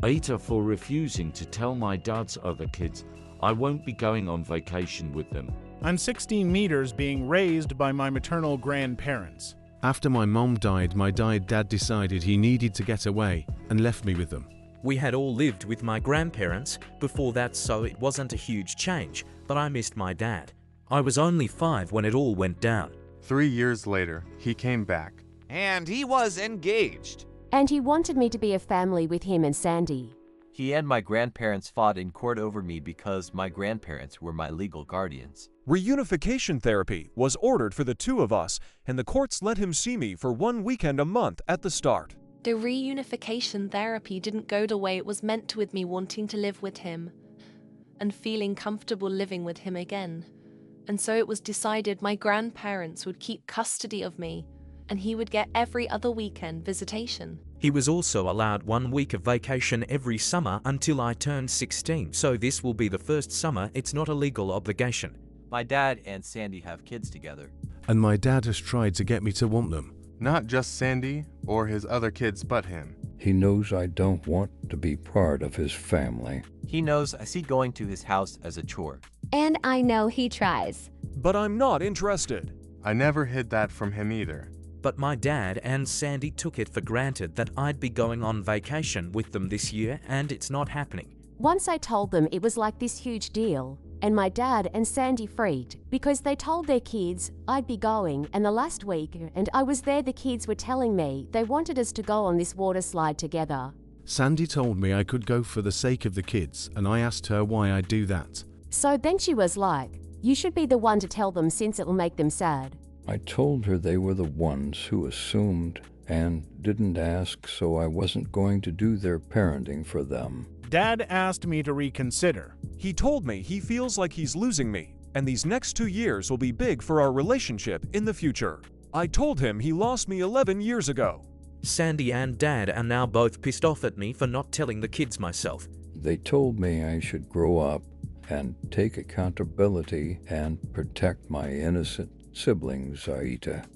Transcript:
AITA for refusing to tell my dad's other kids I won't be going on vacation with them. I'm 16 meters being raised by my maternal grandparents. After my mom died, my dad decided he needed to get away and left me with them. We had all lived with my grandparents before that, so it wasn't a huge change, but I missed my dad. I was only 5 when it all went down. 3 years later, he came back. And he was engaged. And he wanted me to be a family with him and Sandy. He and my grandparents fought in court over me because my grandparents were my legal guardians. Reunification therapy was ordered for the two of us, and the courts let him see me for 1 weekend a month at the start. The reunification therapy didn't go the way it was meant to, with me wanting to live with him and feeling comfortable living with him again. And so it was decided my grandparents would keep custody of me and he would get every other weekend visitation. He was also allowed 1 week of vacation every summer until I turned 16, so this will be the first summer it's not a legal obligation. My dad and Sandy have kids together. And my dad has tried to get me to want them. Not just Sandy or his other kids, but him. He knows I don't want to be part of his family. He knows I see going to his house as a chore. And I know he tries. But I'm not interested. I never hid that from him either. But my dad and Sandy took it for granted that I'd be going on vacation with them this year, and it's not happening. Once I told them it was like this huge deal, and my dad and Sandy freaked because they told their kids I'd be going, and the last week, and I was there, the kids were telling me they wanted us to go on this water slide together. Sandy told me I could go for the sake of the kids, and I asked her why I'd do that. So then she was like, "You should be the one to tell them since it'll make them sad." I told her they were the ones who assumed and didn't ask, so I wasn't going to do their parenting for them. Dad asked me to reconsider. He told me he feels like he's losing me, and these next 2 years will be big for our relationship in the future. I told him he lost me 11 years ago. Sandy and Dad are now both pissed off at me for not telling the kids myself. They told me I should grow up and take accountability and protect my innocent siblings, AITA.